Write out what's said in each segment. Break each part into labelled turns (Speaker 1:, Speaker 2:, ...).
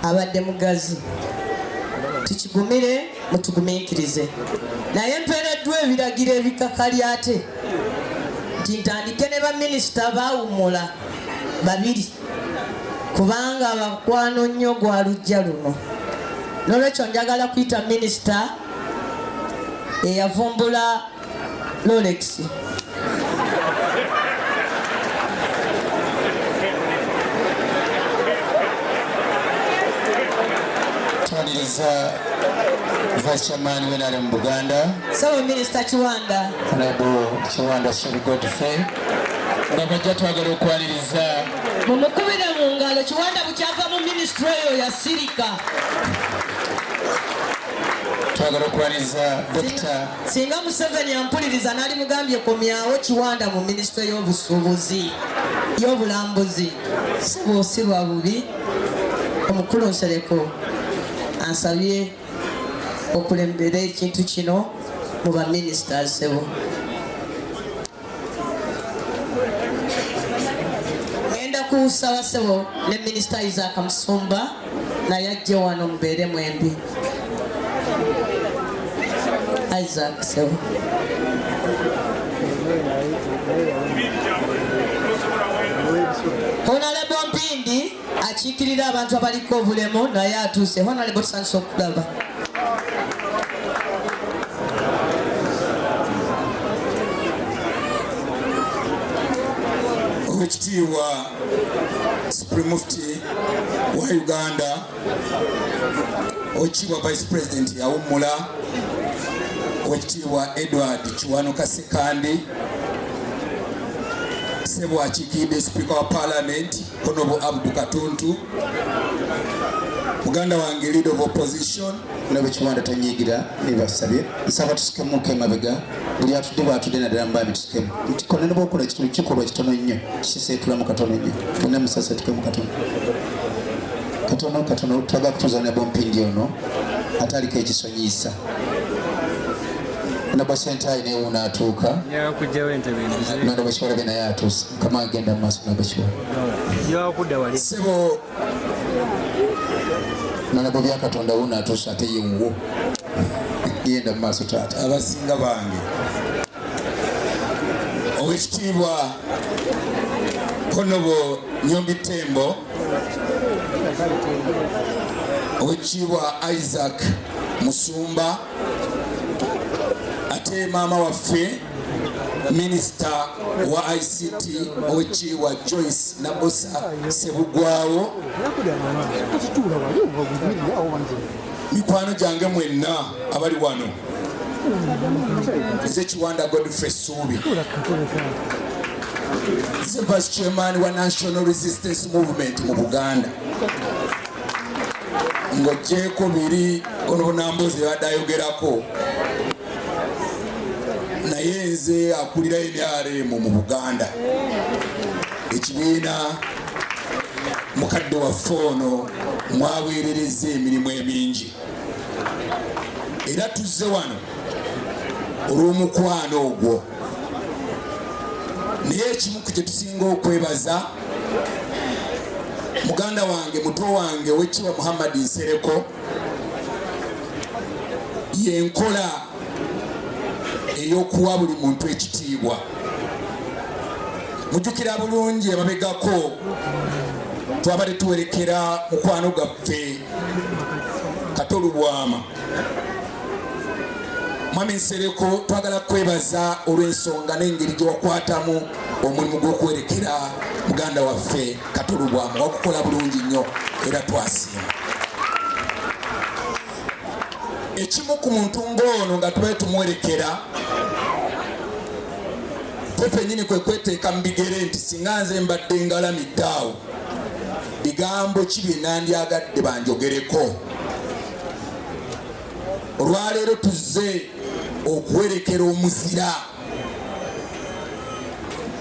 Speaker 1: abadde mugazi tukigumire mutugumiikirize naye mpeereddwa ebiragiro ebikakali ate nti ntandike ne baminisita baawummula babiri kubanga abakwano nnyo gwa lujja luno n'olwekyo njagala kuyita minisita eyavumbula Rolex
Speaker 2: Vice Chairman when I'm in Buganda.
Speaker 1: So Minister Kiwanda.
Speaker 2: Honorable Kiwanda Alabisiiza Hon. Nabajja twagala okwaniriza.
Speaker 1: Mumukubire mu ngalo Kiwanda bukyava mu ministry eyo ya sirika.
Speaker 2: Twagala okwaniriza Dr.
Speaker 1: Singa Museveni ampuliriza nali mugambye komyawo Kiwanda mu ministry y'obusuubuzi y'obulambuzi. Sibosirwa bubi. Omukulu Nsereko ansabye okulembera ekintu kino mu ba ministers sebo. Ngenda kusaba sebo ne Minister Isaac Musumba naye ajje wano mubeere mwembi. Isaac sebo. Honorable Mpindi akiikirira abantu abaliko obulemu naye atuuse. Honorable tusanyusa okulaba.
Speaker 3: Ekitiibwa Supreme Mufti wa Uganda Ekitiibwa Vice President yawummula Ekitiibwa Edward Kiwano Kasekandi Ssebo akiikidde Speaker wa Parliament Honorable Abdul Katuntu Muganda wange Leader of Opposition
Speaker 2: Honorable Kiwanda tanyigira nibasabye nsaba tusikemuke mabega buli atudde batudde naddala mubambi tusikemu tukole ne bwokola ekitundu kikolwa kitono nnyo kiseetulamu katono nnyo bonna musasa tukemu katono twaga kutuuza ne Bompindi ono ate aliko ekisonyiisa Honorable Sentayi neewuuna atuuka Honorable Kiwalabe naye atuuse Mukama agenda mu maaso Honorable Kiwala
Speaker 3: Ssebo
Speaker 2: Honorable Byakatonda wuuna atuuse ate ye wuwo yenda mu maaso taata
Speaker 3: abasinga bange Owekitiibwa Honorable Nyombi Tembo Owekitiibwa Isaac Musumba ate maama waffe Minister wa ICT Owekitiibwa Joyce Nabosa Sebugwawo mikwano gyange mwenna abali wano nze Kiwanda Godfrey Suubi nze Vice Chairman wa National Resistance Movement mu Buganda ng'oggyeko biri ono Nambooze yabadde ayogerako naye nze akulira NRM mu Buganda ekibiina mukadde waffe ono mwaweerereza emirimu emingi era tuzze wano olw'omukwano ogwo naye ekimu ku kye tusinga okwebaza muganda wange muto wange Owekitiibwa Hon Nsereko yenkola ey'okuwa buli muntu ekitiibwa mujjukira bulungi emabegako twabadde tuwerekera mukwano gaffe Katolubwama Mwami Nsereko twagala kwebaza olw'ensonga n'engeri gye wakwatamu omulimu gw'okwerekera muganda waffe Katolubwama wakukola bulungi nnyo era twasiima ekimu ku muntu ng'ono nga tubaye tumuwerekera pepe nyini kwe kweteeka mu bigere nti singa nze mbadde ngalamidde awo bigambo ki bye nandyagadde banjogereko olwaleero tuzze okuwerekera omuzira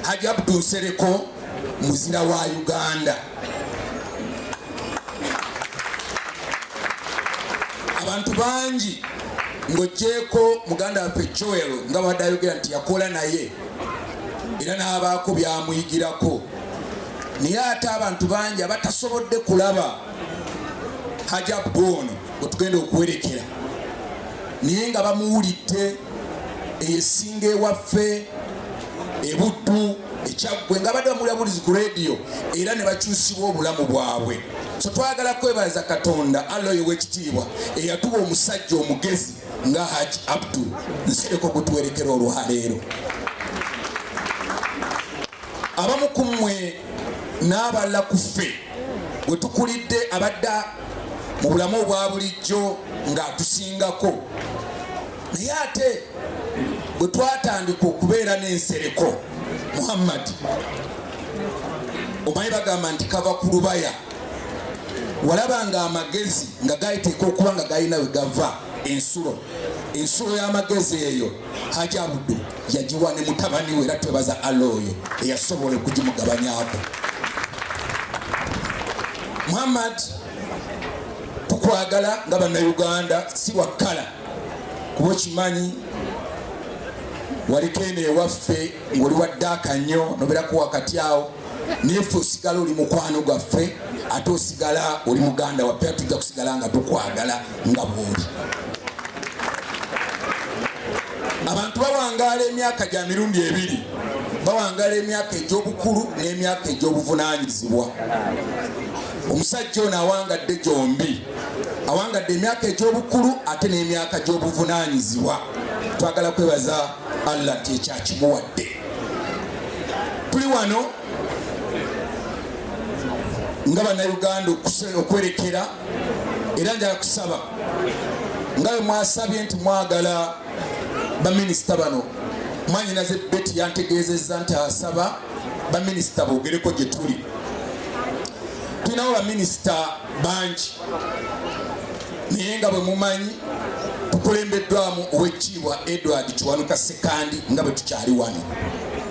Speaker 3: Hajji Abdul Nsereko muzira wa Uganda abantu bangi ng'oggyeko muganda waffe Joel nga badde ayogera nti yakola naye era n'abaako byamuyigirako naye ate abantu bangi abatasobodde kulaba haja bono otugenda okuwerekera naye nga bamuwulidde eyesinga ewaffe ebuddu ekyaggwe nga badde bamulabulizi ku radio era ne bakyusibwa obulamu bwabwe. So twagala kwebaza Katonda aloyo w'ekitiibwa eyatuwa omusajja omugezi nga Haji Abdul Nsereko kutuwerekera olwaleero. Abamu ku mmwe n'abalala ku ffe bwe tukulidde abadda mu bulamu obwa bulijjo ng'atusingako, naye ate bwe twatandika okubeera n'Ensereko Muhammad omanyi bagamba nti kava ku lubaya, walabanga amagezi nga gayiteeka okuba nga galina we gava ensulo y'amagezi eyo Haji Abdul yagiwa ne mutabani we era twebaza aloyo eyasobola okugimugabanyako. Muhammad tukwagala nga bannayuganda si wakkala kuba okimanyi waliko eno ewaffe ng'oli waddaaka nnyo nobeerako wakati awo naye ffe osigala oli mukwano gwaffe ate osigala oli muganda waffe tujja kusigala nga tukwagala nga bw'oli. Abantu bawangaala emyaka gya mirundi ebiri, bawangaala emyaka egy'obukulu n'emyaka egy'obuvunaanyizibwa. Omusajja ono awangadde gyombi, awangadde emyaka egy'obukulu ate n'emyaka gy'obuvunaanyizibwa. Twagala kwebaza Allah nti ekyakimuwadde. Tuli wano nga bannayuganda okwerekera era njala kusaba nga bwe mwasabye nti mwagala baminisita bano. Mwanyinaze Betty yantegeezezza nti asaba baminisita boogereko gye tuli. Tulinawo baminisita bangi naye nga bwe mumanyi tukulembeddwamu Oweekitiibwa Edward Kiwanuka Sekandi nga bwe tukyali wano,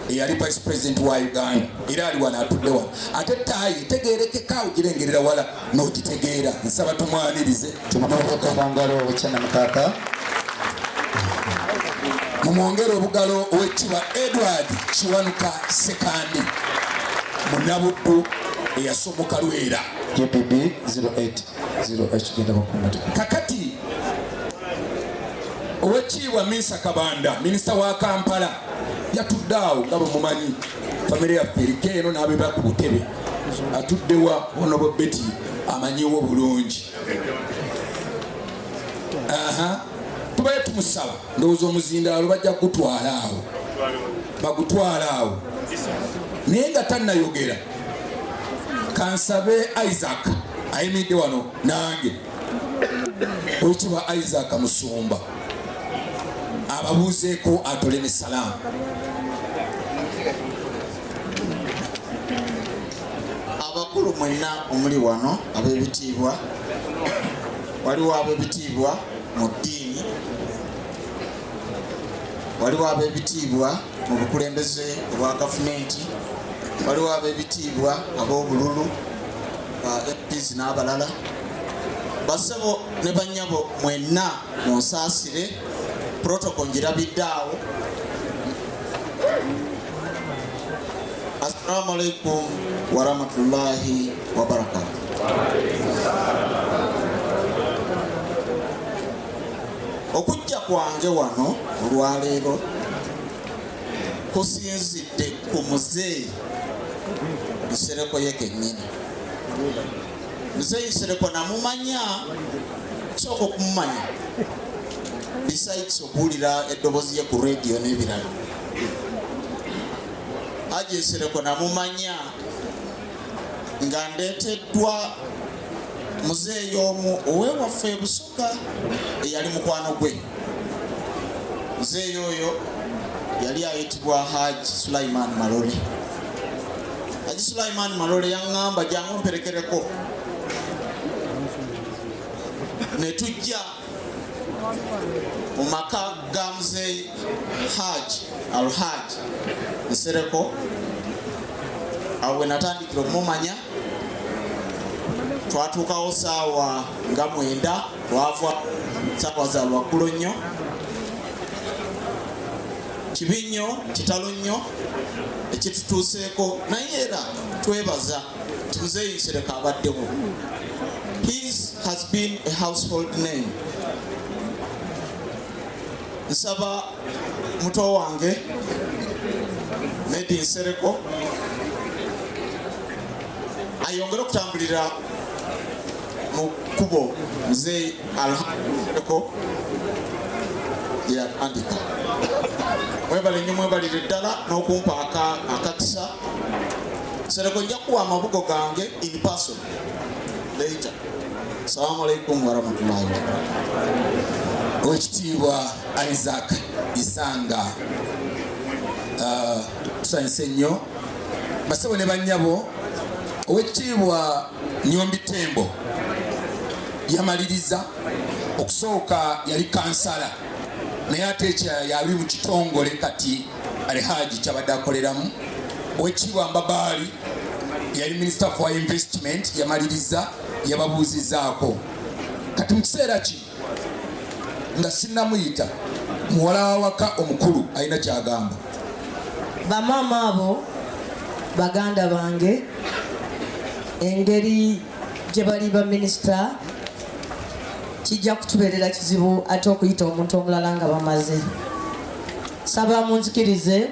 Speaker 3: eyali vice president wa Uganda era ali wano atudde wano. Ate taayi tegeerekeka ogirengerera wala n'ogitegeera. Nsaba tumwanirize mumwongere obugalo Oweekitiibwa Edward Kiwanuka Sekandi munnabuddu eyasomoka Lwera.
Speaker 2: GPB 0808
Speaker 3: kakati Oweekitiibwa Minsa Kabanda minisita wa Kampala yatudde awo nga bwe mumanyi famire yaffe eriko eno n'abeera ku butebe atuddewa Honorable Betty amanyiwo bulungi. Tubaye tumusaba ndowooza omuzindaalo bajja kugutwala awo, bagutwala awo naye nga tannayogera. Kansabe Isaac ayimidde wano nange Oweekitiibwa Isaac Musumba ababuuzeeko atole ne salaamu.
Speaker 4: Abakulu mwenna omuli wano ab'ebitiibwa, waliwo ab'ebitiibwa mu ddiini, waliwo ab'ebitiibwa mu bukulembeze obwa gavumenti, waliwo ab'ebitiibwa ab'obululu MPs n'abalala. Basebo ne bannyabo mwenna munsaasire, protocol njirabidde awo. Assalamu alaikum wa rahmatullahi wa barakatuh. Okujja kwange wano olwaleero kusinzidde ku muzeeyi Nsereko ye kennyini. Muzeeyi Nsereko namumanya, sooka okumumanya besides okuwulira eddoboozi ye ku radio n'ebirala. Haji Nsereko namumanya nga ndeeteddwa muzeeyi omu ow'ewaffe e Busoga eyali mukwano gwe. Muzeeyi oyo yali ayitibwa Haji Sulaiman Malole. Haji Sulaiman Malole yaŋŋamba jangu mperekereko, ne tujja mu maka ga muzeeyi Haji Alhaji Nsereko. Awo we natandikira okumumanya. Twatuukawo saawa nga 9, twava saawa za lwaggulu nnyo. Kibi nnyo, kitalo nnyo ekitutuuseeko, naye era twebaza nti muzeeyi Nsereko abaddewo. His has been a household name. Nsaba muto wange Hon Nsereko ayongera okutambulira mu kubo mzee Nsereko yatandika. Mwebale nnyo mwebalire ddala n'okumpa akakisa. Nsereko nja kuwa amabugo gange in person later. Assalamu alaikum warahmatullahi wabarakatuh.
Speaker 3: Oweekitiibwa Isaac Isanga tusanyuse nnyo basebo ne bannyabo. Oweekitiibwa Nyombi Tembo yamaliriza okusooka yali kansala naye ate yali mu kitongole kati Alhaji kyabadde akoleramu. Oweekitiibwa Mbabaali yali Minister for Investment yamaliriza yababuuzizaako. Kati mu kiseera ki nga sinnamuyita muwala wawaka omukulu alina kyagamba.
Speaker 1: Bamaama abo baganda bange engeri gye bali ba minisita kijja kutubeerera kizibu ate okuyita omuntu omulala nga bamaze. Saba munzikirize